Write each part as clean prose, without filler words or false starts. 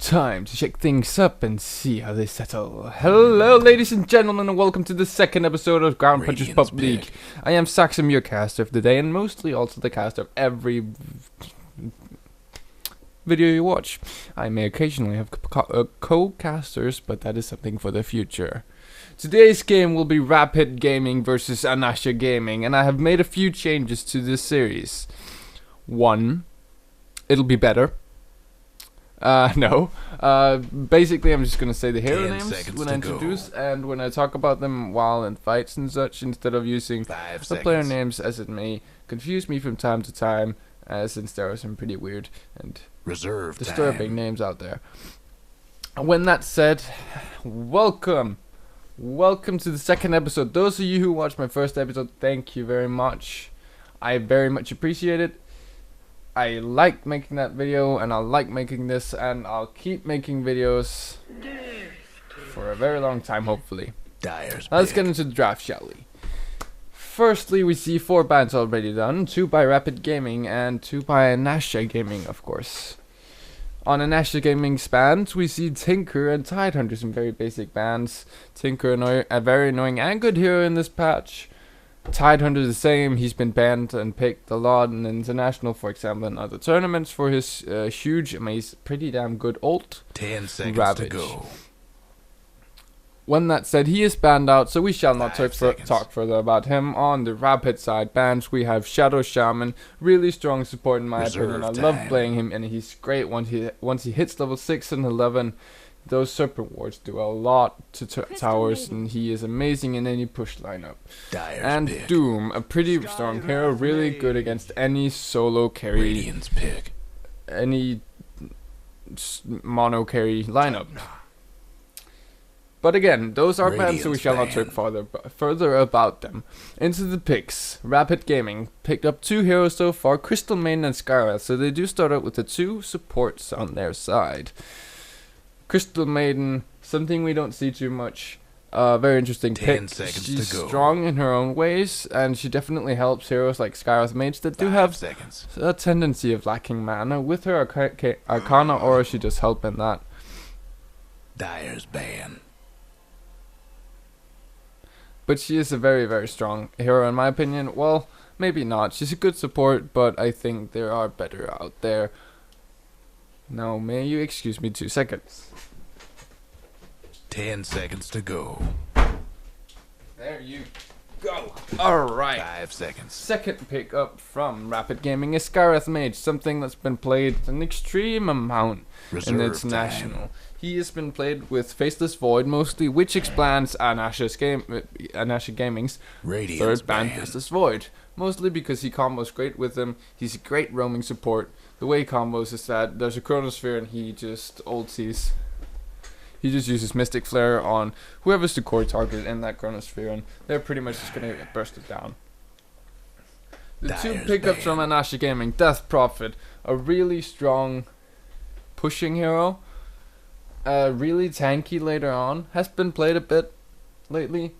time to shake things up and see how they settle. Hello, ladies and gentlemen, and welcome to the second episode of GroundPunchers Pub League. I am Saxum, your caster of the day, and mostly also the caster of every video you watch. I may occasionally have co-casters, but that is something for the future. Today's game will be Rapid Gaming versus Anasha Gaming, and I have made a few changes to this series. One, it'll be better. Basically I'm just gonna say the hero names when I introduce and when I talk about them while in fights and such, instead of using the player names, as it may confuse me from time to time, since there are some pretty weird and disturbing names out there. When that's said, welcome to the second episode. Those of you who watched my first episode, thank you very much. I very much appreciate it. I like making that video, and I like making this, and I'll keep making videos for a very long time, hopefully. Let's get into the draft, shall we? Firstly, we see 4 bans already done, 2 by Rapid Gaming and 2 by Anasha Gaming, of course. On Anasha Gaming's bans, we see Tinker and Tidehunter, some very basic bans. Tinker, a very annoying and good hero in this patch. Tidehunter the same, he's been banned and picked a lot in international, for example, and other tournaments for his huge, amazing, pretty damn good ult. 10 seconds Ravage. to go. When that said, he is banned out, so we shall not talk further about him. On the Rapid side bans, we have Shadow Shaman, really strong support in my opinion. I love playing him, and he's great once he hits level 6 and 11. Those Serpent Wards do a lot to towers, and he is amazing in any push lineup. And Doom, a pretty strong hero, really good against any solo carry, any mono carry lineup. But again, those are bans, so we shall not talk further about them. Into the picks. Rapid Gaming picked up 2 heroes so far, Crystal Maiden and Skywrath, so they do start out with the 2 supports on their side. Crystal Maiden, something we don't see too much. Very interesting pick. She's strong in her own ways, and she definitely helps heroes like Skywrath Mage that do have a tendency of lacking mana. With her Arcana aura, she does help in that. Dire's ban. But she is a very, very strong hero in my opinion. Well, maybe not. She's a good support, but I think there are better out there. Now, may you excuse me 2 seconds. 10 seconds to go. There you go. Alright. 5 seconds. Second pick up from Rapid Gaming is Skywrath Mage, something that's been played an extreme amount in international. He has been played with Faceless Void mostly, which explains Anasha Gaming's third ban, Faceless Void. Mostly because he combos great with him. He's a great roaming support. The way he combos is that there's a Chronosphere and he just ulties. He just uses Mystic Flare on whoever's the core target in that Chronosphere, and they're pretty much just gonna get bursted down. The 2 pickups from Anasha Gaming, Death Prophet, a really strong pushing hero. Really tanky later on, has been played a bit lately.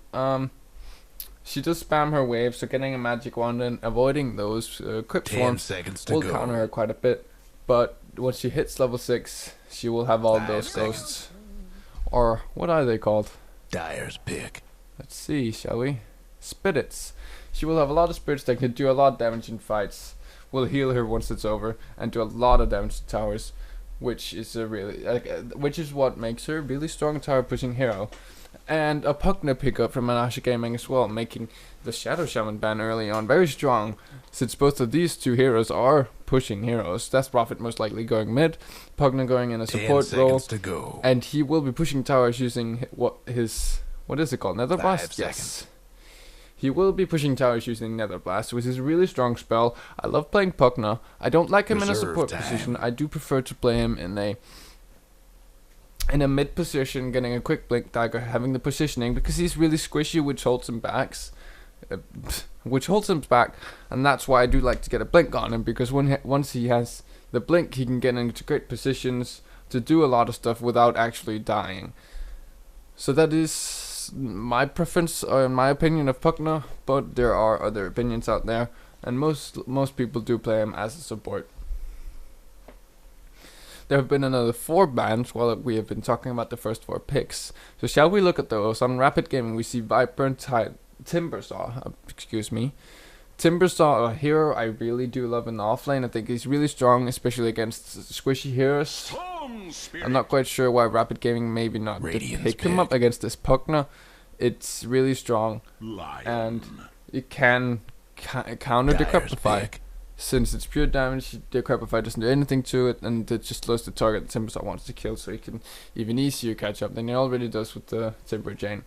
She does spam her waves, so getting a magic wand and avoiding those crypt swarms will counter her quite a bit. But once she hits level 6, she will have all those ghosts. Or what are they called? Dire's pick. Let's see, shall we? Spirits. She will have a lot of spirits that can do a lot of damage in fights. Will heal her once it's over and do a lot of damage to towers, which is which is what makes her a really strong tower pushing hero. And a Pugna pickup from Anasha Gaming as well, making the Shadow Shaman ban early on very strong, since both of these 2 heroes are pushing heroes. Death Prophet most likely going mid, Pugna going in a support role, and he will be pushing towers using what is it called? Nether Blast? Yes. He will be pushing towers using Nether Blast, which is a really strong spell. I love playing Pugna. I don't like him in a support position. I do prefer to play him in a mid position, getting a quick blink dagger, having the positioning, because he's really squishy, which holds him back, and that's why I do like to get a blink on him, because once he has the blink, he can get into great positions to do a lot of stuff without actually dying. So that is my preference, or my opinion of Pugna, but there are other opinions out there, and most people do play him as a support. there have been another 4 bans while we have been talking about the first 4 picks. So shall we look at those? On Rapid Gaming, we see Viper and Timbersaw. Excuse me. Timbersaw, a hero I really do love in the offlane. I think he's really strong, especially against squishy heroes. I'm not quite sure why Rapid Gaming maybe not did pick him up against this Pugna. It's really strong, and it can counter Decrepify. Since it's pure damage, Decrepify doesn't do anything to it, and it just slows the target that Timbersaw wants to kill, so he can even easier catch up than he already does with the Timber Jane.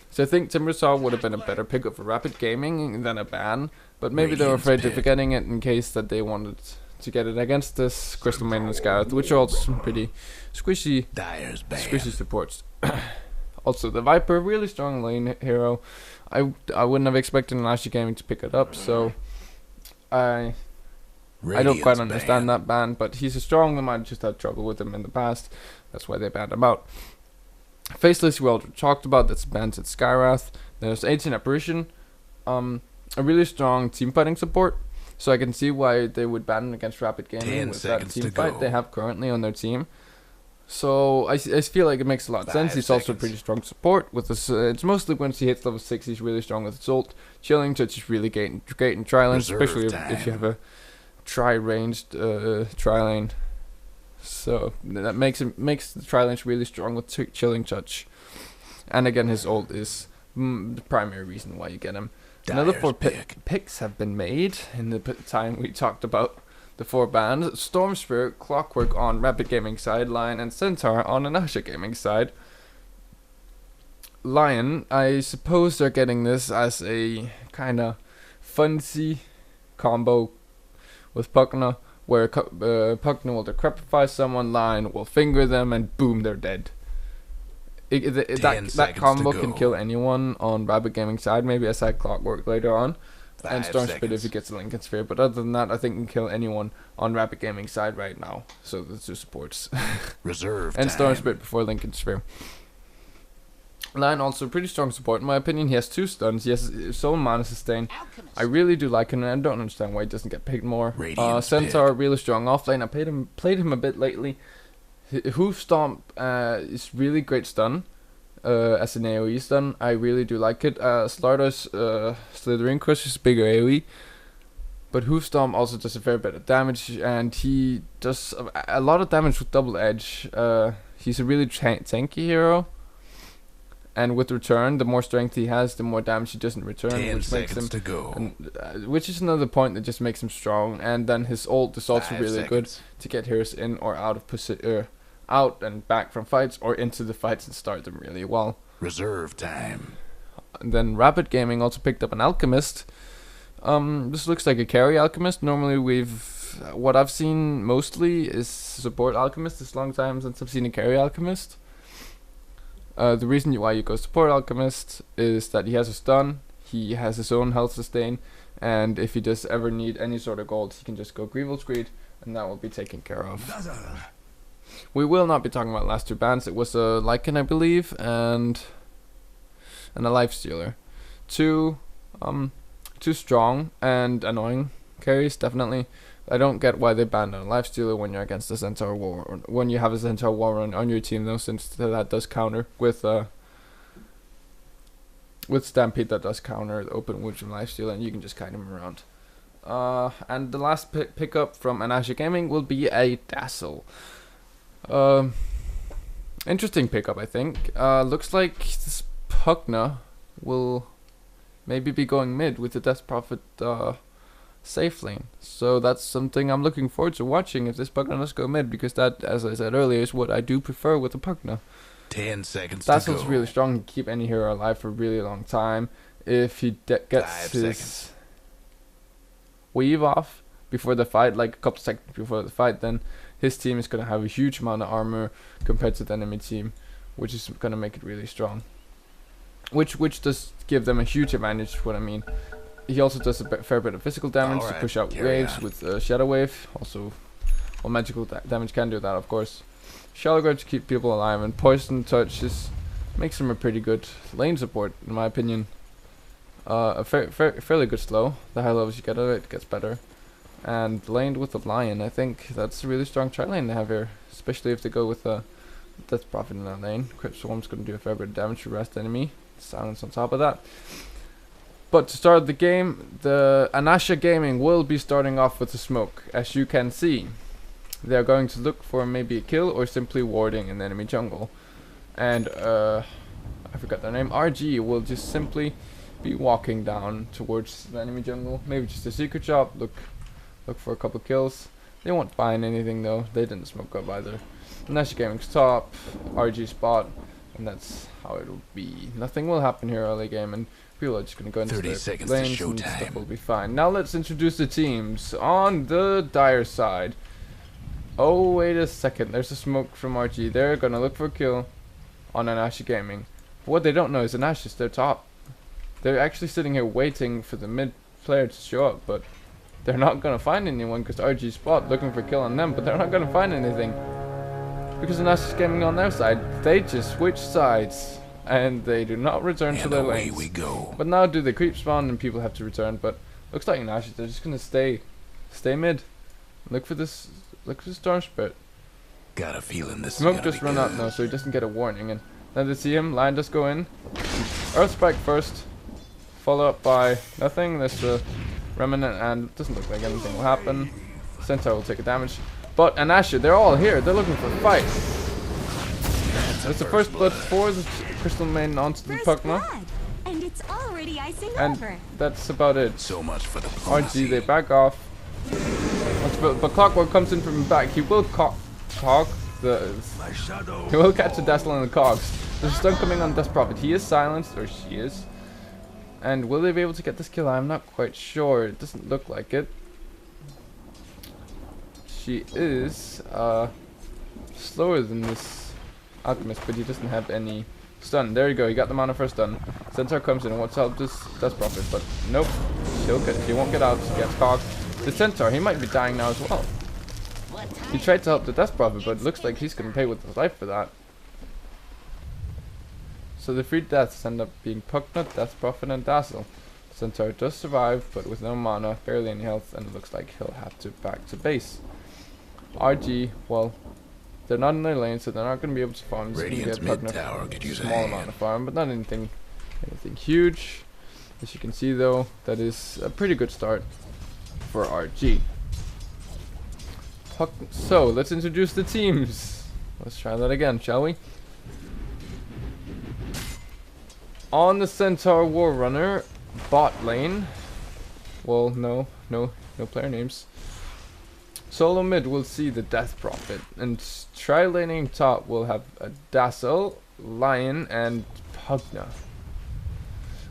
So I think Timbersaw would have been a better pickup for Rapid Gaming than a ban, but maybe they were afraid of getting it in case that they wanted to get it against this Crystal Maiden and Scarlet, which are also some pretty squishy supports. Also, the Viper, really strong lane hero. I wouldn't have expected Anasha Gaming to pick it up, so I don't quite understand that ban, but he's a strong. They might just had trouble with him in the past. That's why they banned him out. Faceless, we already talked about. That's banned at Skywrath. There's 18 Apparition, a really strong team fighting support. So I can see why they would ban him against Rapid Gaming with that team fight they have currently on their team. So I feel like it makes a lot of sense. He's also pretty strong support with this. It's mostly once he hits level 6, he's really strong with his ult. Chilling touch is really great in tri-lane, especially if you have a tri-ranged tri-lane. So that makes the tri-lanes really strong with chilling touch. And again, his ult is the primary reason why you get him. Another 4 picks have been made in the time we talked about the 4 bans. Storm Spirit, Clockwork on Rapid Gaming side, Lion and Centaur on Anasha Gaming side. Lion, I suppose they're getting this as a kind of funsy combo with Pugna, where Pugna will decrepify someone, Lion will finger them, and boom, they're dead. That combo can kill anyone on Rapid Gaming side, maybe aside Clockwork later on. And Storm Spirit if he gets a Lincoln Sphere, but other than that, I think he can kill anyone on Rapid Gaming side right now. So the 2 supports. And Storm Spirit before Lincoln Sphere. Lion also pretty strong support in my opinion. He has 2 stuns. He has Soul Mana Sustain. I really do like him, and I don't understand why he doesn't get picked more. Centaur, really strong offlane. I played him a bit lately. Hoof Stomp is really great stun. As an AoE stun, I really do like it. Slardar's Slithering Crush is bigger AoE, but Hoof Stomp also does a fair bit of damage, and he does a lot of damage with double edge. He's a really tanky hero, and with return, the more strength he has, the more damage he does in return, which makes him which is another point that just makes him strong. And then his ult is also really good to get heroes in or out of out and back from fights, or into the fights and start them really well. Reserve time. And then Rapid Gaming also picked up an Alchemist. This looks like a carry Alchemist. Normally what I've seen mostly is support Alchemist. It's a long time since I've seen a carry Alchemist. The reason why you go support Alchemist is that he has a stun, he has his own health sustain, and if he does ever need any sort of gold, he can just go Greevil's Greed, and that will be taken care of. We will not be talking about last 2 bans. It was a Lycan, I believe, and a Lifestealer. Two strong and annoying carries, definitely. I don't get why they banned a Lifestealer when you're against a Centaur War, when you have a Centaur War on your team, though, since that does counter with Stampede. That does counter the open wounds from Lifestealer, and you can just kite him around. And the last pickup from Anasha Gaming will be a Dazzle. Interesting pickup, I think. Looks like this Pugna will maybe be going mid with the Death Prophet safe lane. So that's something I'm looking forward to watching if this Pugna does go mid, because that, as I said earlier, is what I do prefer with the Pugna. 10 seconds Dazzle's really strong to keep any hero alive for a really long time. If he gets his weave off before the fight, like a couple seconds before the fight, then his team is going to have a huge amount of armor compared to the enemy team, which is going to make it really strong. Which does give them a huge advantage, what I mean. He also does a fair bit of physical damage to push out waves with Shadow Wave. Also, well, magical damage can do that, of course. Shallow Grab to keep people alive, and Poison Touch makes him a pretty good lane support, in my opinion. A fairly good slow. The higher levels you get of it, it gets better. and laned with the Lion. I think that's a really strong tri lane to have here, especially if they go with a Death Prophet in that lane. Crypt Swarm's going to do a fair bit of damage to rest enemy. Silence on top of that. But to start the game, the Anasha Gaming will be starting off with the smoke. As you can see, they're going to look for maybe a kill or simply warding an enemy jungle. And I forgot their name. RG will just simply be walking down towards the enemy jungle. Maybe just a secret shop. Look for a couple kills. They won't find anything though. They didn't smoke up either. Anasha Gaming's top, RG spot, and that's how it will be. Nothing will happen here early game, and people are just gonna go into their lanes and stuff will be fine. Now let's introduce the teams on the dire side. Oh wait a second, there's a smoke from RG. They're gonna look for a kill on Anasha Gaming. But what they don't know is Anasha's their top. They're actually sitting here waiting for the mid player to show up, but they're not gonna find anyone because RG spot looking for a kill on them, but they're not gonna find anything. Because Anasha Gaming on their side, they just switch sides and they do not return to their lanes. We go. But now do the creep spawn and people have to return, but looks like Anasha, they're just gonna stay mid. Look for this Storm Spirit. Got a feeling this Smoke just run out now, so he doesn't get a warning, and then they see him, Lion does go in. Earth Spike first, followed up by nothing. There's the Remnant, and it doesn't look like anything will happen. Centaur will take a damage. But Anasha, they're all here. They're looking for a fight. That's the first blood for the Crystal Maiden onto the Pugna. And it's already icing over. That's about it. So much for the RG, they back off. But Clockwork comes in from the back. He will he will catch a Dazzle on the cogs. There's a stun coming on Death Prophet. He is silenced, or she is. And will they be able to get this kill? I'm not quite sure. It doesn't look like it. She is slower than this Alchemist, but he doesn't have any stun. There you go, he got the mana for a stun. Centaur comes in and wants to help this Death Prophet, but nope. He won't get out, he gets cocked. The Centaur, he might be dying now as well. He tried to help the Death Prophet, but it looks like he's gonna pay with his life for that. So the 3 deaths end up being Pugna, Death Prophet, and Dazzle. Centaur does survive, but with no mana, barely any health, and it looks like he'll have to back to base. RG, well, they're not in their lane, so they're not going to be able to farm. Radiant's mid tower could use a small amount of farm, but not anything huge. As you can see, though, that is a pretty good start for RG. So let's introduce the teams. Let's try that again, shall we? On the Centaur War Runner bot lane. Well, no player names. Solo mid will see the Death Prophet, and tri-laning top will have a Dazzle, Lion, and Pugna.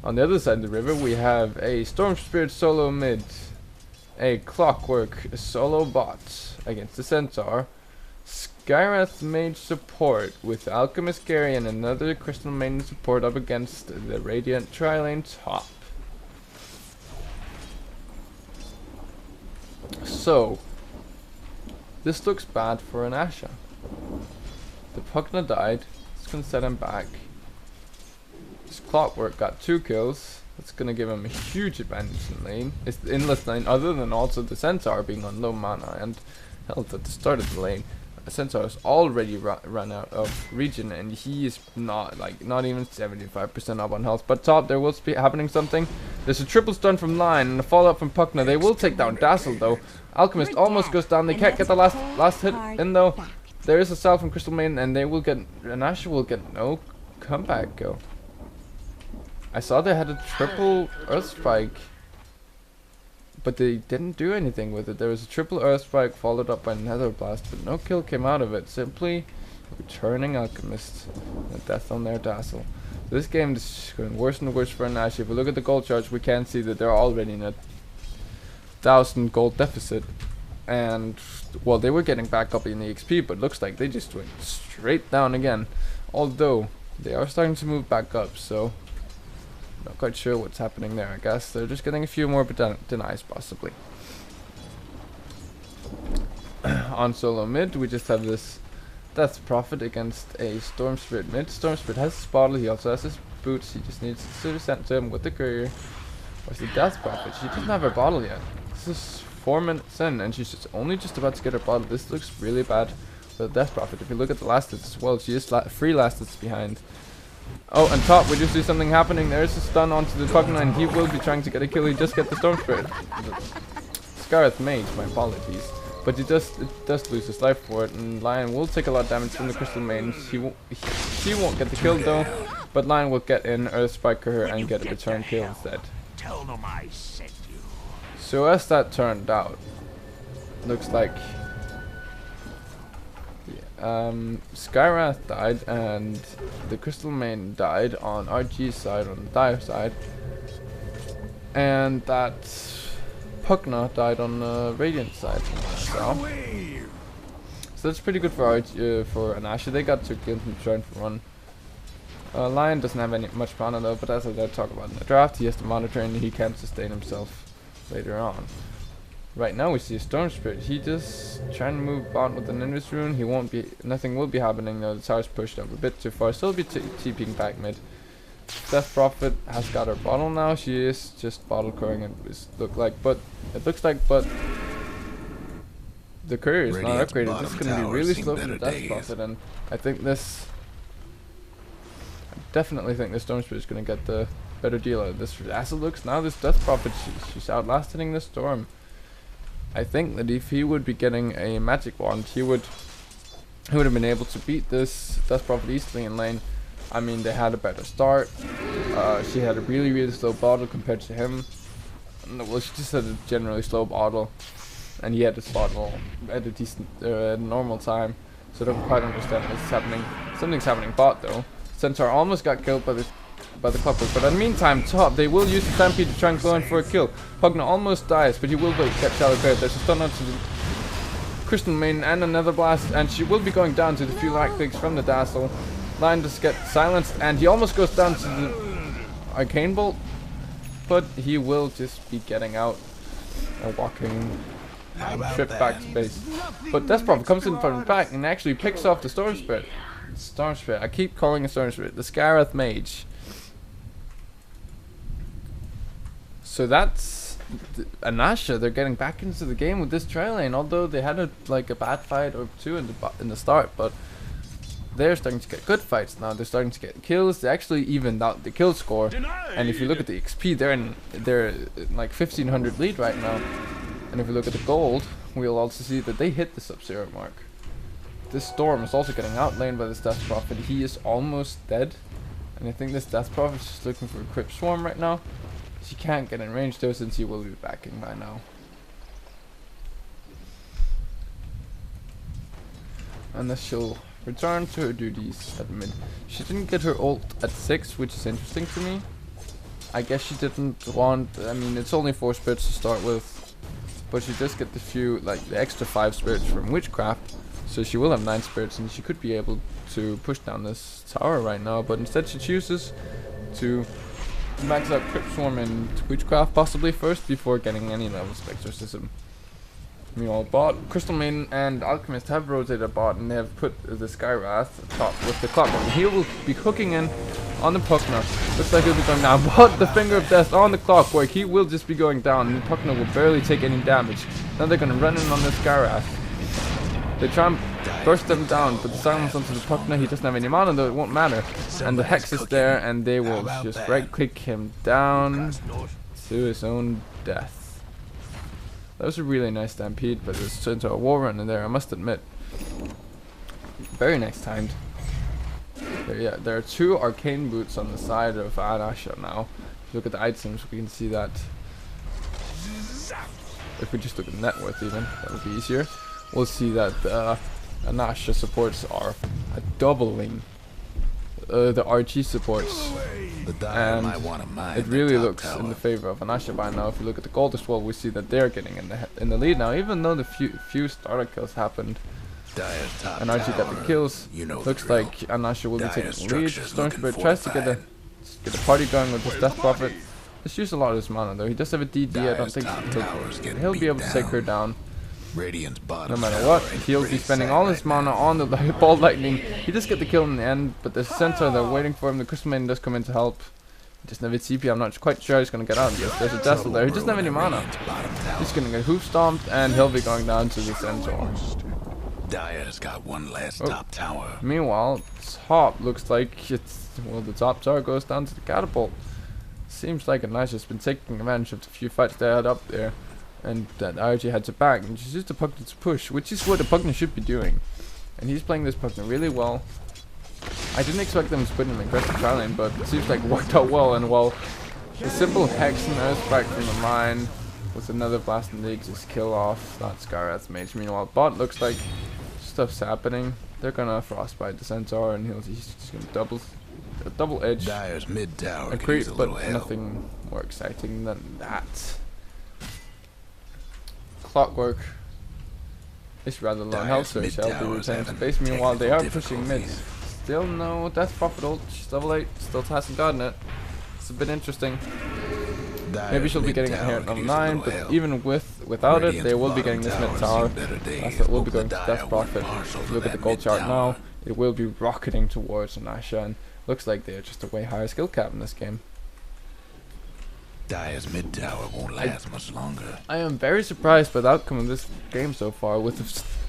On the other side of the river, we have a Storm Spirit solo mid, a Clockwork solo bot against the Centaur, Skywrath mage support with Alchemist Gary and another Crystal Maiden support up against the Radiant tri-lane top. So this looks bad for Anasha. The Pugna died. It's gonna set him back. His Clockwork got 2 kills. That's gonna give him a huge advantage in lane. It's the endless lane, other than also the Centaur being on low mana and health at the start of the lane. The Centaur is already run out of regen, and he is not even 75% up on health. But top, there will be happening something. There's a triple stun from Lion and a follow-up from Pugna. They will take down Dazzle though. Alchemist almost goes down. They can't get the last hit in though. There is a salve from Crystal Maiden, and they will get. Anasha will get no comeback go. I saw they had a triple Earth Spike, but they didn't do anything with it. There was a triple Earth Spike followed up by Nether Blast, but no kill came out of it. Simply returning Alchemist and death on their Dazzle. This game is going worse and worse for Anasha. If we look at the gold charge, we can see that they're already in a 1,000 gold deficit. And, well, they were getting back up in the XP, but looks like they just went straight down again. Although, they are starting to move back up, so not quite sure what's happening there. I guess they're just getting a few more denies, possibly. On solo mid, we just have this Death Prophet against a Storm Spirit mid. Storm Spirit has his bottle, he also has his boots, he just needs to send to him with the courier. Where's the Death Prophet? She doesn't have her bottle yet. This is 4 minutes in, and she's only just about to get her bottle. This looks really bad for the Death Prophet. If you look at the last hits as well, she is 3 last hits behind. Oh, and top, we just see something happening. There's a stun onto the Pugna, and he will be trying to get a kill. He just get the Storm Spirit. Scarlet Mage, my apologies. But it does lose his life for it, and Lion will take a lot of damage from the Crystal Maiden. She won't get the kill though, but Lion will get in, Earth Spike her, and get a return kill instead. Tell them I sent you. So as that turned out, looks like Skyrath died and the Crystal Maiden died on RG's side, on the Dire side, and that Pugna died on the Radiant side. So that's pretty good for Anasha. They got 2 kills and trying to run. Lion doesn't have much mana though, but as I talk about in the draft, he has to monitor and he can sustain himself later on. Right now we see a Storm Spirit. He just trying to move on with an Invis Rune. He won't be. Nothing will be happening though. The tower's pushed up a bit too far. Still be TPing back mid. Death Prophet has got her bottle now. She is just bottle crowing. It looks like, but the courier is not upgraded. This is going to be really slow for the Death Prophet, and I definitely think the Storm Spirit is going to get the better deal out of this. As it looks now, this Death Prophet, she's outlasting the Storm. I think that if he would be getting a magic wand, he would have been able to beat this Death Prophet easily in lane. I mean, they had a better start. She had a really slow bottle compared to him. Well, she just had a generally slow bottle, and he had his bottle at a decent, normal time. So I don't quite understand what's happening. Something's happening bot though. Centaur almost got killed by the Clockwork, but in the meantime, top, they will use the Stampede to try and go in for a kill. Pugna almost dies, but he will get Shallow Grave. There's a stun onto the Crystal Maiden and another blast, and she will be going down to the few light clicks from the Dazzle. Lion just get silenced, and he almost goes down to the Arcane Bolt, but he will just be getting out or walking trip back to base. But Death Prophet comes in from the back and actually picks off the Storm Spirit. I keep calling it Storm Spirit. The Scareth Mage. So that's Anasha. They're getting back into the game with this trail lane. Although they had a bad fight or 2 in the start, but they're starting to get good fights now. They're starting to get kills. They actually evened out the kill score. And if you look at the XP, they're like 1500 lead right now. And if you look at the gold, we'll also see that they hit the sub-zero mark. This Storm is also getting outlaned by this Death Prophet. He is almost dead. And I think this Death Prophet is just looking for a Crypt Swarm right now. She can't get in range though, since he will be backing by now. Unless she'll return to her duties at mid. She didn't get her ult at 6, which is interesting to me. I guess she didn't want. I mean, it's only 4 spirits to start with, but she does get the extra 5 spirits from Witchcraft. So she will have 9 spirits, and she could be able to push down this tower right now. But instead, she chooses to max out Crypt Swarm and Witchcraft possibly first before getting any levels of Exorcism. Meanwhile, bot, Crystal Maiden and Alchemist have rotated bot, and they have put the Skyrath top with the Clockwork. He will be hooking in on the Pugna. Looks like he'll be going down, but the Finger of Death on the Clockwork. He will just be going down, and the Pugna will barely take any damage. Now they're going to run in on the Skyrath. They try and burst them down, but the silence onto the Pugna, he doesn't have any mana though, it won't matter. And the Hex is there, and they will just right click him down to his own death. That was a really nice Stampede, but it's turned into a War Run in there, I must admit. Very nice timed. There are 2 Arcane Boots on the side of Anasha now. If you look at the items, we can see that. If we just look at net worth even, that would be easier. We'll see that Anasha supports are doubling the RG supports, and it really looks in the favor of Anasha by now. If you look at the gold as well, we see that they're getting in the lead now, even though the few starter kills happened and RG got the kills. Looks like Anasha will be taking the lead. Storm Spirit tries to get a party going with this Death Prophet. Just use a lot of his mana though. He does have a DD. I don't think he'll be able to take her down. No matter what, he'll be spending all his mana on the Ball Lightning. He does get the kill in the end, but there's a Centaur there waiting for him. The Crystal Maiden does come in to help. Doesn't have his TP. I'm not quite sure he's gonna get out of this. There's a Dazzle there. He doesn't have any mana. He's gonna get hoof stomped, and he'll be going down to the Centaur. Dire's got one last top tower. Meanwhile, top looks like it's, well, the top tower goes down to the catapult. Seems like Anasha's been taking advantage of the few fights they had up there, and that RG had to back, and just used the Pugna to push, which is what the Pugna should be doing. And he's playing this Pugna really well. I didn't expect them to put him in aggressive trial lane, but it seems like it worked out well. And well, the simple Hex and Earth back from the mine with another Blast and League just kill off that Skyrath's mage. Meanwhile, bot looks like stuff's happening. They're gonna Frostbite the Centaur, and he's just gonna double edge. Dire's mid tower A creep, but nothing more exciting than that. Clockwork is rather low in health, so he'll be retaining space. Meanwhile, they are pushing mid. Still no Death Prophet ult. She's level 8. Still hasn't gotten it. It's a bit interesting. Maybe she'll be getting it here at level 9, but even without it, they will be getting this mid tower. It will be going to Death Prophet. If you look at the gold chart now, it will be rocketing towards Anasha, and looks like they're just a way higher skill cap in this game. Dire's mid tower won't last much longer. I am very surprised by the outcome of this game so far, with the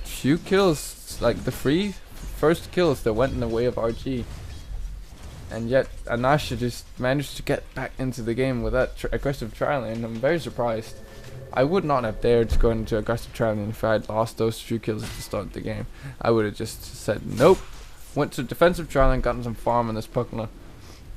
few kills, like the first kills that went in the way of RG. And yet Anasha just managed to get back into the game with that aggressive trialing, and I'm very surprised. I would not have dared to go into aggressive trialing if I had lost those few kills at the start of the game. I would have just said nope, went to defensive trialing, gotten some farm on this Pugna.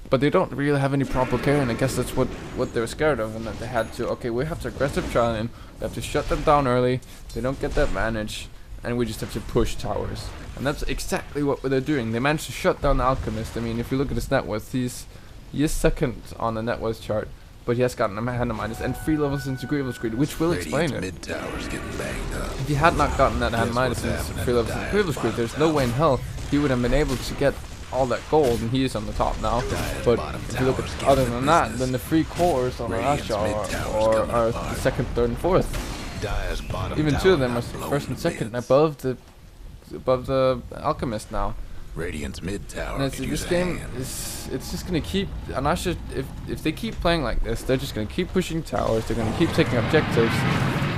But they don't really have any proper care, and I guess that's what they were scared of, and that they had to, okay, we have to aggressive trialing, we have to shut them down early, they don't get that manage, and we just have to push towers. And that's exactly what they're doing. They managed to shut down the Alchemist. I mean, if you look at his net worth, he is second on the net worth chart, but he has gotten a hand of minus and 3 levels into Grievous Greed, which will explain it. If he had not gotten that hand minus and 3 levels into Grievous Greed, there's no way in hell he would have been able to get all that gold, and he is on the top now. But if you look at other than that, then the 3 cores on Anasha are the second, third, and fourth. Even 2 of them are first and second above the Alchemist now. Radiant's mid tower. And this game it's just gonna keep Anasha, if they keep playing like this, they're just gonna keep pushing towers, they're gonna keep taking objectives.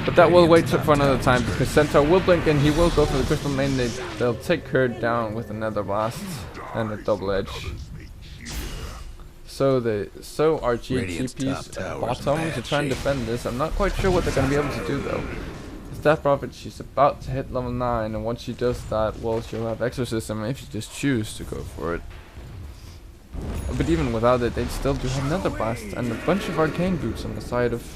But that will wait for another time, because Centaur will blink and he will go for the crystal main. They'll take her down with another blast and a double edge. So RG TPs at bottom to try and defend this. I'm not quite sure what they're gonna be able to do though. Death Prophet, she's about to hit level 9, and once she does that, well, she'll have Exorcism if you just choose to go for it. But even without it, they still do have Nether Blast and a bunch of Arcane Boots on the side of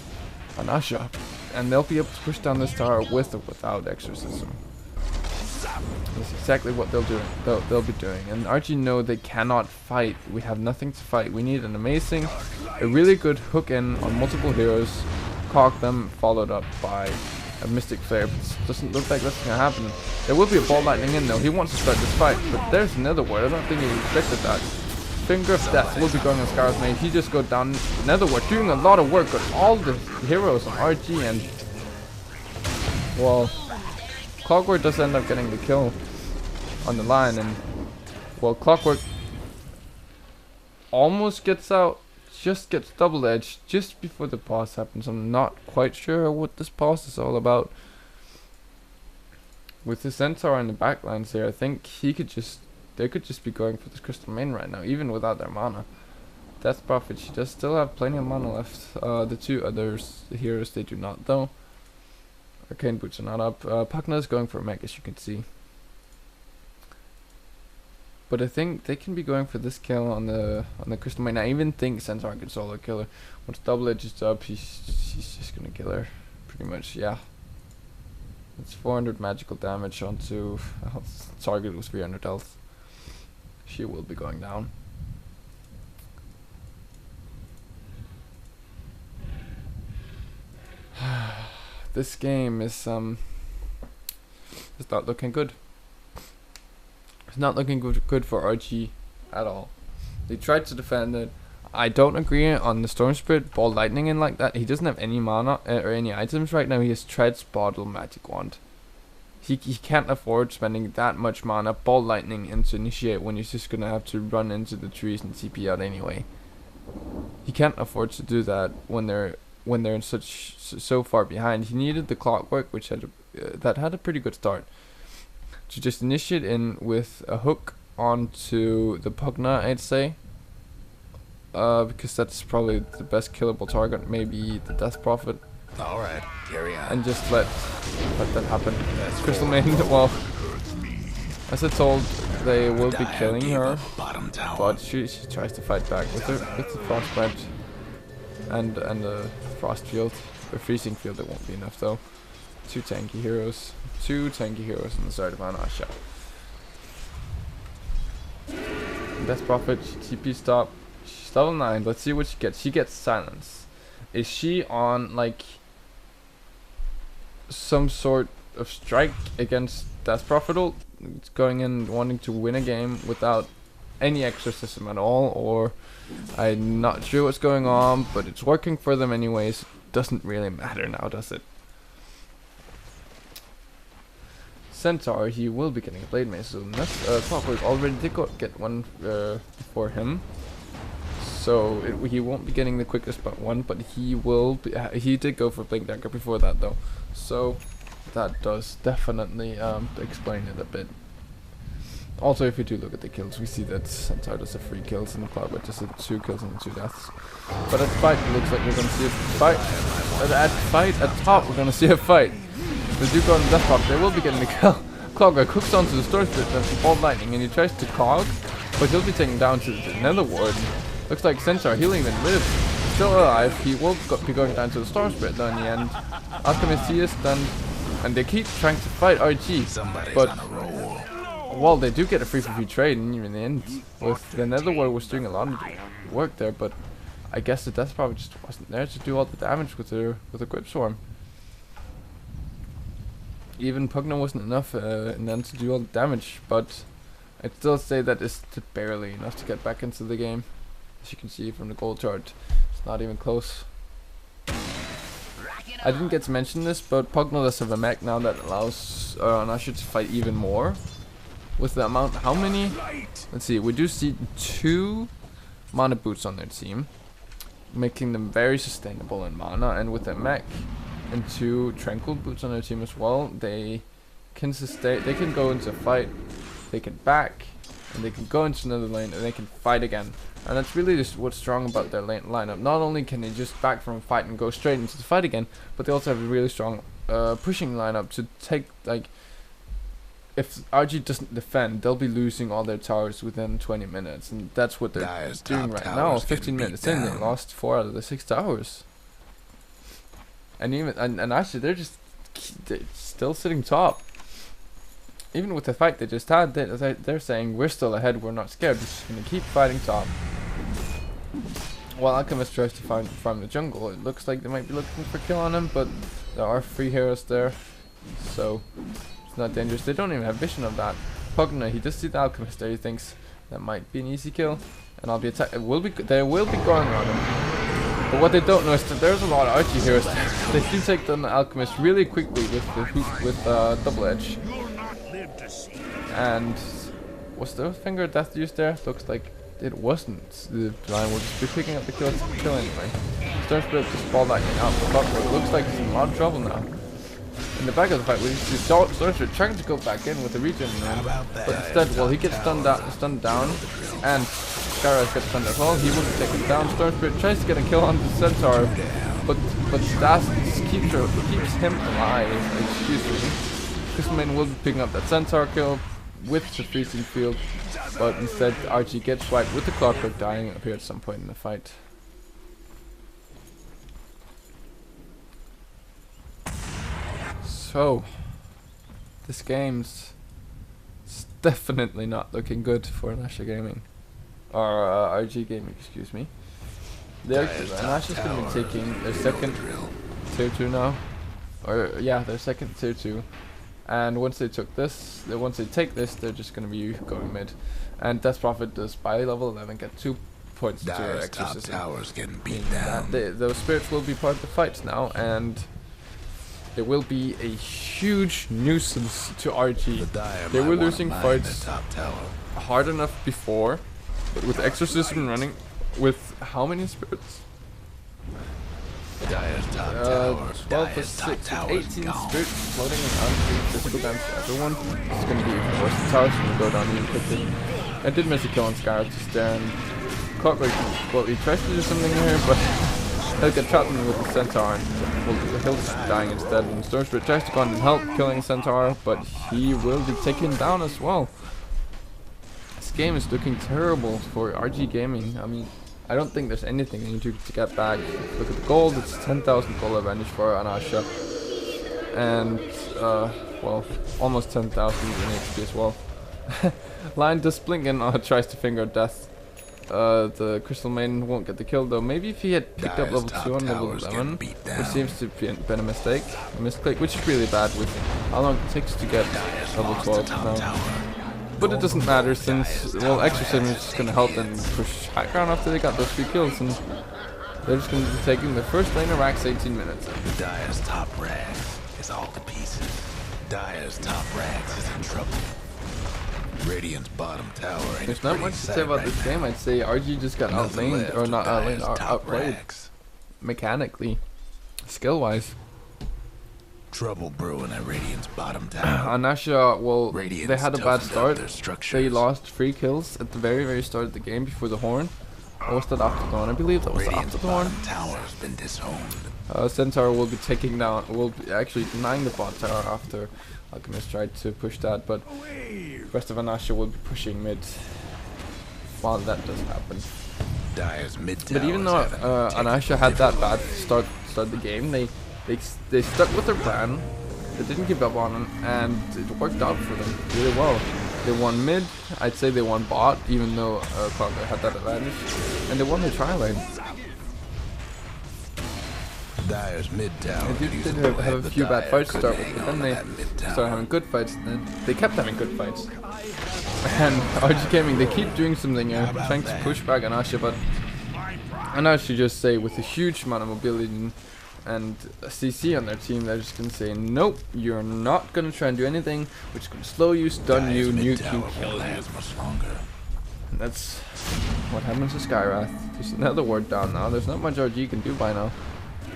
Anasha, and they'll be able to push down this tower with or without Exorcism. That's exactly what they'll be doing. And RG know they cannot fight. We have nothing to fight. We need a really good hook in on multiple heroes, cock them, followed up by a Mystic Flare. But doesn't look like that's gonna happen. There will be a Ball Lightning in though. He wants to start this fight, but there's another word. I don't think he expected that. Finger of Death will be going on Scar's mate. He just go down another word, doing a lot of work on all the heroes on RG, and well, Clockwork does end up getting the kill on the line, and well, Clockwork almost gets out. Just gets double edged just before the pause happens. I'm not quite sure what this pause is all about. With the Centaur in the backlines here, I think they could just be going for this crystal main right now, even without their mana. Death Prophet, she does still have plenty of mana left. The 2 others, the heroes, they do not though. Arcane Boots are not up. Pugna is going for a mech, as you can see. But I think they can be going for this kill on the crystal main. I even think Centaur can solo kill her. Once double edge is up, she's just gonna kill her, pretty much. Yeah. It's 400 magical damage onto target with 300 health. She will be going down. This game is it's not looking good. It's not looking good for RG at all. They tried to defend it. I don't agree on the Storm Spirit Ball Lightning in like that. He doesn't have any mana or any items right now. He has Treads, Bottle, Magic Wand. He can't afford spending that much mana Ball Lightning into initiate when he's just gonna have to run into the trees and TP out anyway. he can't afford to do that when they're in so far behind. He needed the clockwork, which had that had a pretty good start, to just initiate in with a hook onto the Pugna, I'd say, because that's probably the best killable target. Maybe the Death Prophet. All right, carry on. And just let that happen. Crystal Maiden, well, as I told, they will be killing her, but she tries to fight back with the Frostbite and the Frost Field. The Freezing Field, it won't be enough though. Two tanky heroes on the side of Anasha. Death Prophet, TP stop. She's level 9. Let's see what she gets. She gets Silence. Is she on like some sort of strike against Death Prophet ult? It's going in wanting to win a game without any exorcism at all, or I'm not sure what's going on, but it's working for them anyways. Doesn't really matter now, does it? Centaur, he will be getting a Blade Mace, so that's Clockwork already did get one for him. So he won't be getting the quickest but one, but he will be, he did go for Blink Dagger before that though. So that does definitely explain it a bit. Also, if you do look at the kills, we see that Centaur does a 3 kills and the Clockwork does a 2 kills and 2 deaths. But at fight, it looks like we're gonna see a fight. At top, we're gonna see a fight. The Duke on the Death Prophet, they will be getting the kill. Clockwork hooks onto the Storm Spirit, that's the Bolt Lightning, and he tries to clog, but he'll be taken down to the Nether Ward. Looks like Centaur, he'll even live. Still alive, he will be going down to the Storm Spirit though in the end. Alchemist, he is stunned, and they keep trying to fight RG, but well, they do get a free for free trade in the end. With the Netherworld was doing a lot of work there, but I guess the Death Prophet just wasn't there to do all the damage with the Grip Swarm. Even Pugna wasn't enough in the end to do all the damage, but I'd still say that is barely enough to get back into the game. As you can see from the goal chart, it's not even close. I didn't get to mention this, but Pugna does have a mech now that allows Anasha to fight even more. With the amount, how many? Let's see, we do see 2 mana boots on their team, making them very sustainable in mana, and with their mech and 2 tranquil boots on their team as well, they can sustain, they can go into a fight, they can back, and they can go into another lane, and they can fight again. And that's really just what's strong about their lineup. Not only can they just back from a fight and go straight into the fight again, but they also have a really strong pushing lineup to take, like, if RG doesn't defend, they'll be losing all their towers within 20 minutes, and that's what they're doing right now. 15 minutes in, they lost 4 out of the 6 towers. And even and actually, they're still sitting top. Even with the fight they just had, they're saying we're still ahead, we're not scared, we're just gonna keep fighting top. While Alchemist tries to farm the jungle, it looks like they might be looking for kill on him, but there are 3 heroes there, so not dangerous. They don't even have vision of that. Pugna, he does see the Alchemist there. He thinks that might be an easy kill, and I'll be attacked. They will be going on him. But what they don't know is that there's a lot of Archie heroes. They do take down the Alchemist really quickly with the hook with double edge. And was the Finger of Death used there? Looks like it wasn't. The line will just be picking up the kill anyway. Storm Spirit just ball lightning out the buffer. It looks like he's in a lot of trouble now. In the back of the fight, we see Storm Spirit trying to go back in with the regen, but instead, well, he gets stunned down, and Skyrise gets stunned as well. He wouldn't take him down. Storm Spirit tries to get a kill on the Centaur, but Stas keeps him alive. Excuse me. Crystalman will be picking up that Centaur kill with the Freezing Field, but instead RG gets wiped with the Clockwork dying up here at some point in the fight. So, this game's definitely not looking good for Anasha Gaming. Or RG Gaming, excuse me. Anasha's going to be taking their second tier 2 now. Or, yeah, their second tier 2. And once they take this, they're just going to be going mid. And Death Prophet does, by level 11, get 2 points to her exorcism. Towers getting beat down. Those spirits will be part of the fights now, and it will be a huge nuisance to RG. They were losing fights hard enough before, but with exorcism running, with how many spirits? Dire's top tower. 12 plus 6, 18 spirits floating and unclean physical damage to everyone. It's gonna be even worse. The tower's gonna go down even quicker. I did miss a kill on Skyra just there, and he tries to do something here, but he'll get trapped with the Centaur, and he'll just be dying instead. And Storm Spirit tries to go on and help killing Centaur, but he will be taken down as well. This game is looking terrible for RG Gaming. I mean, I don't think there's anything they need to get back. Look at the gold, it's 10,000 gold advantage for Anasha. And, well, almost 10,000 in HP as well. Lion does blink and tries to finger death. The Crystal Maiden won't get the kill though. Maybe if he had picked up level 2 on level 11, which seems to have been a mistake, a misclick, which is really bad with how long it takes to get level 12 now. But it doesn't matter since, well, Exorcism is just going to help them push high ground after they got those 3 kills, and they're just going to be taking the first lane of Rax 18 minutes. Dire's top rags is all to pieces. Dire's top rags is in trouble. Radiant's bottom tower ain't There's not much to say about this game. I'd say RG just got outlaned, or not outlaned, outplayed mechanically, skill-wise. Trouble brewing at Radiant's bottom tower. Anasha, well, Radiant's they had a bad start. They structures. lost 3 kills at the very start of the game before the horn. Or was that after the horn? I believe that was Radiant's after the horn. bottom tower's been disowned. Centaur will be taking down, will be actually denying the bot tower after Alchemist tried to push that, but the rest of Anasha will be pushing mid while that does happen. Dire's mid But even though Anasha had that bad start the game, they stuck with their plan. They didn't give up on them, and it worked out for them really well. They won mid. I'd say they won bot, even though Cloudberry had that advantage, and they won the tri lane. Dire's mid tower. They did have a few bad fights to start with, but then they started having good fights, and then they kept having good fights. And RG Gaming, they keep doing something, trying to push back Anasha, but Anasha just say with a huge amount of mobility and a CC on their team, they're just gonna say, nope, you're not gonna try and do anything, we're just gonna slow you, stun you, nuke you, kill you. And that's what happens to Skyrath. There's another ward down now. There's not much RG can do by now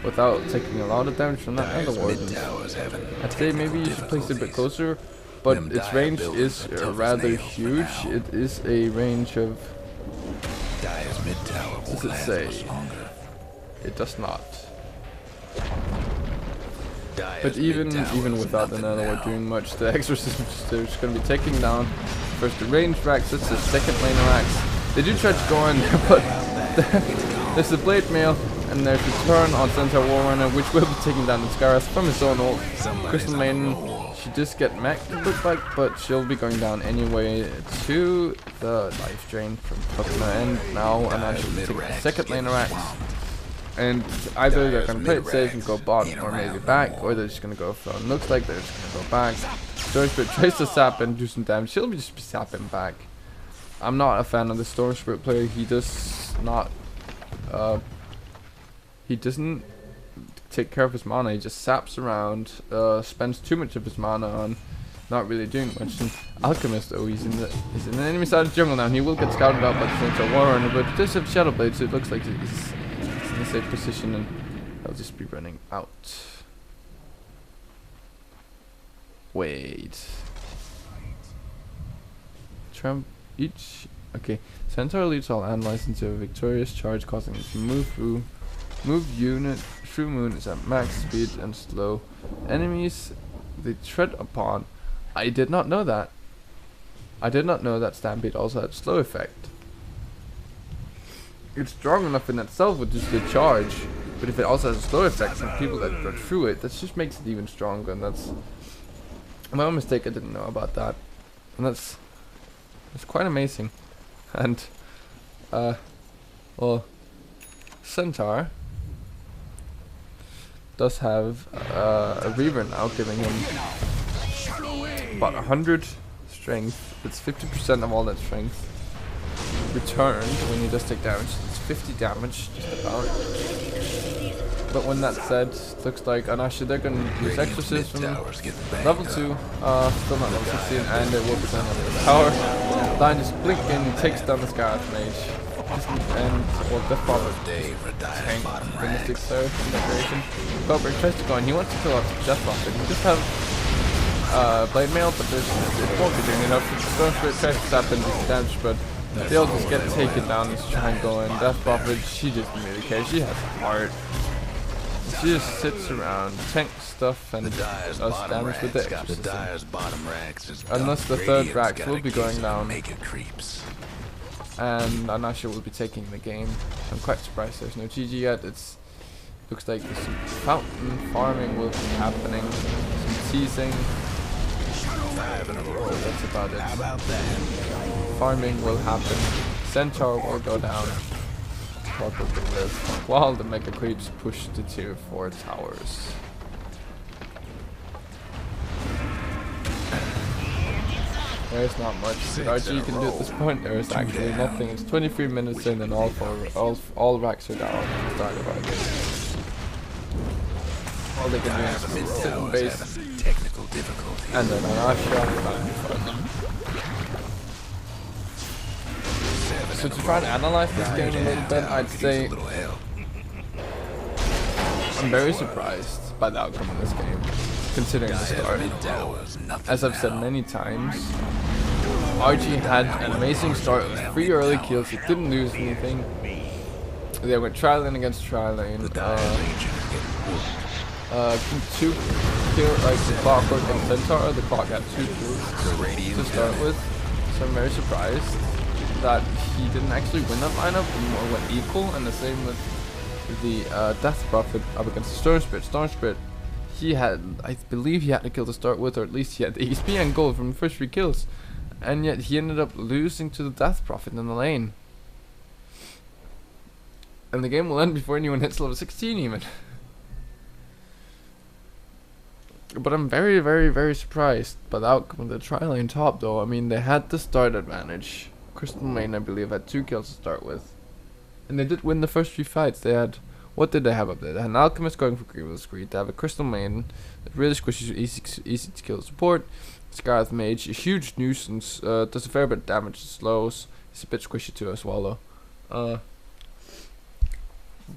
without taking a lot of damage from that other ward. I'd say maybe you should place it a bit closer, but its range is rather huge. It is a range of, what does it say? It does not. But even without another ward doing much, the Exorcism is just going to be taking down first the ranged Rax, that's the second lane of Rax. They do try to go in there, but there's the Blade Mail, and there's the turn on Centaur Warrunner, which will be taking down the Skyrath from his own ult. Crystal Maiden, she just get mech, it looks like, but she'll be going down anyway to the life drain from Putna, and now Anasha will take the second lane of Rax. And either they're gonna play it safe and go bot, or maybe back, or they're just gonna go for. Looks like they're just gonna go back. Storm Spirit tries to sap and do some damage. She'll just be sapping back. I'm not a fan of the Storm Spirit player. He does not. He doesn't take care of his mana. He just saps around, spends too much of his mana on not really doing much. And Alchemist, though, he's in the enemy side of the jungle now, and he will get scouted out by the Centaur Warrunner, but he does have Shadow Blade, so it looks like he's in a safe position, and he'll just be running out. Wait. Trump each. Okay. Centaur leads all allies into a victorious charge, causing them to move through. Move unit through moon is at max speed and slow. Enemies they tread upon. I did not know that. I did not know that Stampede also had slow effect. It's strong enough in itself with just the charge, but if it also has a slow effect on people that go through it, that just makes it even stronger, and that's my own mistake. I didn't know about that, and that's quite amazing. And well, Centaur does have a Reaver now, giving him about 100 strength. It's 50% of all that strength returned when he does take damage. It's 50 damage, just about. But when that's said, it looks like Anasha, they're going to use Exorcism level 2, still not level 16, and it will be done on the tower. Line is blinking, he takes down the Skyrath Mage. and well, Death Prophet tank the Mystics there in decoration. Cobra tries to go in, he wants to kill off Death Prophet. He just have Blade Mail, but it won't be doing enough. Stone Spirit tries to stop and do damage, but they'll just get taken down and try and go in. Death Prophet, she doesn't really care, she has heart. She just sits around, tanks stuff, and does damage with the exorcism. Unless the third rack will be going down. And Anasha will be taking the game. I'm quite surprised there's no GG yet. Looks like some fountain farming will be happening. Some teasing. 5 in a row. That's about it. How about that? Farming will happen. Centaur will go down. Probably live. While the Mega Creeps push to tier 4 towers. There's not much RG can do at this point. There is actually nothing. It's 23 minutes in and all racks are down at the start of our game. All they can do is sit in base. And then Anasha. So to try and analyze this game a little bit, I'd say I'm very surprised by the outcome of this game, considering the start. As I've said many times, RG had an amazing start with 3 early kills, it didn't lose anything. They went tri-lane against tri-lane. 2 kill, like the Clockwork and Centaur, the Clock had 2 kills to start with. So I'm very surprised that he didn't actually win that lineup and more went equal, and the same with the Death Prophet up against the Storm Spirit. Storm Spirit, he had, I believe he had to kill to start with, or at least he had the XP and gold from the first 3 kills, and yet he ended up losing to the Death Prophet in the lane. And the game will end before anyone hits level 16 even. But I'm very, very, very surprised by the outcome of the tri-lane top though. I mean, they had the start advantage. Crystal Main, I believe, had 2 kills to start with. And they did win the first 3 fights. They had, what did they have up there? They had an Alchemist going for Grievous Greed. They have a Crystal Main that really squishy, easy to kill support. Scarlet Mage, a huge nuisance, does a fair bit of damage to slows. It's a bit squishy to as well though.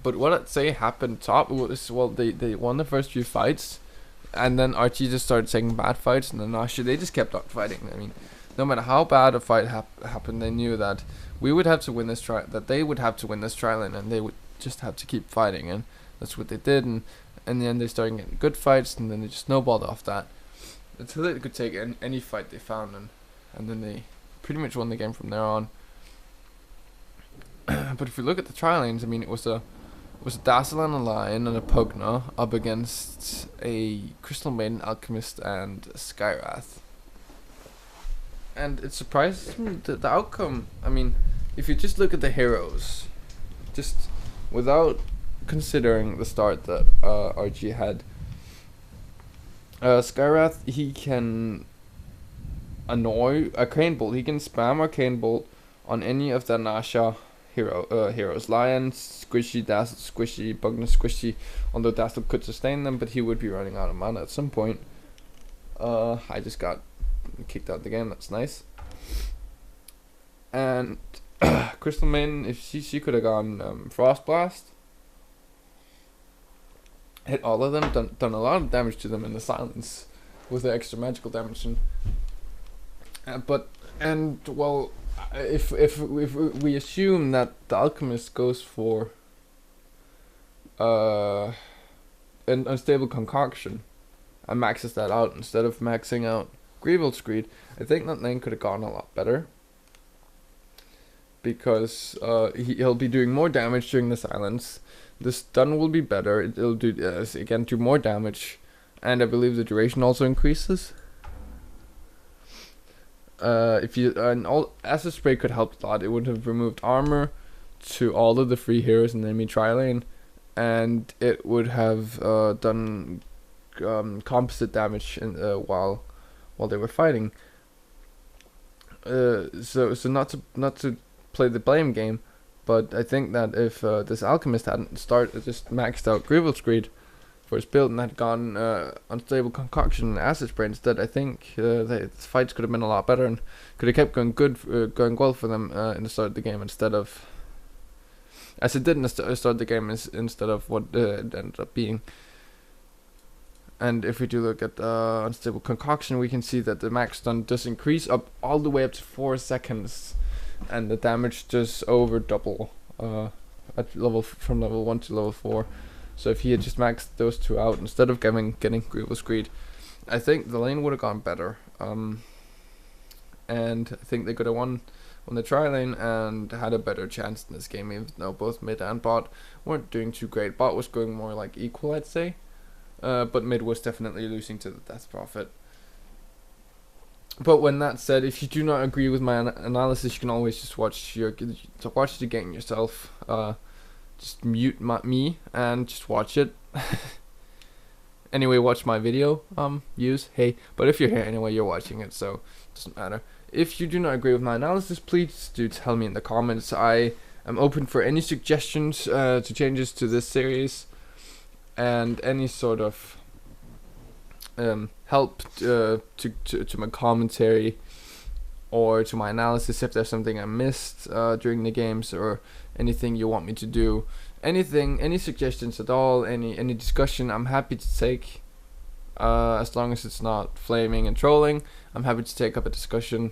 But what I'd say happened top was, well, they won the first 3 fights. And then RG just started taking bad fights, and then Anasha, they just kept on fighting. I mean, no matter how bad a fight happened, they knew that we would have to win this that they would have to win this tri-lane, and they would just have to keep fighting, and that's what they did. And in the end, they started getting good fights, and then they just snowballed off that until they could take any fight they found, and then they pretty much won the game from there on. But if you look at the tri-lanes, I mean, it was a Dazzle and a Lion and a Pugna up against a Crystal Maiden, Alchemist, and Skywrath. And it surprises me the outcome. I mean, if you just look at the heroes, just without considering the start that RG had, Skywrath, he can annoy Arcane Bolt. He can spam Arcane Bolt on any of the Anasha heroes. Lion, squishy, Dazzle, squishy, Pugna, squishy. Although Dazzle could sustain them, but he would be running out of mana at some point. I just got kicked out of the game, that's nice. And Crystal Maiden, if she could have gone Frost Blast, hit all of them, done a lot of damage to them in the silence with the extra magical damage. Well, if we assume that the Alchemist goes for an unstable concoction and maxes that out instead of maxing out Grievous Greed, I think that lane could have gone a lot better, because he'll be doing more damage during the silence. The stun will be better. It'll do again do more damage, and I believe the duration also increases. Acid Spray could help a lot. It would have removed armor to all of the free heroes in the enemy tri-lane, and it would have done composite damage while they were fighting. So not to play the blame game, but I think that if this Alchemist hadn't just maxed out Grievous Greed for his build and had gone Unstable Concoction and Acid Spray instead, I think the fights could have been a lot better and could have kept going well for them in the start of the game, instead of as it didn't start the game instead of what it ended up being. And if we do look at unstable concoction, we can see that the max stun does increase up all the way up to 4 seconds, and the damage does over double at from level 1 to level 4. So if he had just maxed those two out instead of getting Grievous Greed, I think the lane would have gone better. And I think they could have won on the tri lane and had a better chance in this game, even though both mid and bot weren't doing too great. Bot was going more like equal, I'd say. But mid was definitely losing to the Death Prophet. But when that said, if you do not agree with my analysis, you can always just watch the game yourself. Just mute me and just watch it. Anyway, watch my video. Hey, but if you're here anyway, you're watching it, so it doesn't matter. If you do not agree with my analysis, please do tell me in the comments. I am open for any suggestions to changes to this series, and any sort of help to my commentary or to my analysis if there's something I missed during the games, or anything you want me to do. Any suggestions at all, any discussion, I'm happy to take. As long as it's not flaming and trolling, I'm happy to take up a discussion.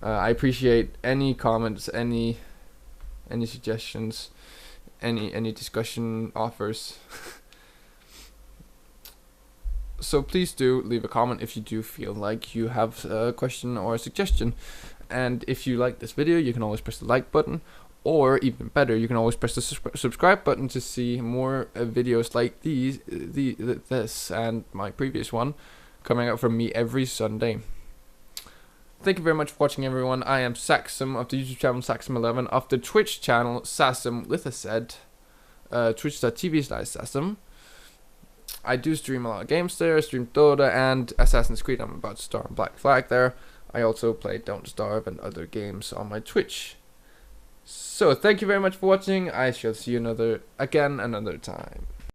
I appreciate any comments, any suggestions, any discussion offers. So please do leave a comment if you do feel like you have a question or a suggestion. And if you like this video, you can always press the like button, or even better, you can always press the subscribe button to see more videos like this and my previous one coming out from me every Sunday. Thank you very much for watching, everyone. I am Saxum of the YouTube channel Saxum11, of the Twitch channel Saxum with a Z, twitch.tv/Saxum. I do stream a lot of games there. I stream Dota and Assassin's Creed. I'm about to start on Black Flag there. I also play Don't Starve and other games on my Twitch. So thank you very much for watching. I shall see you another time.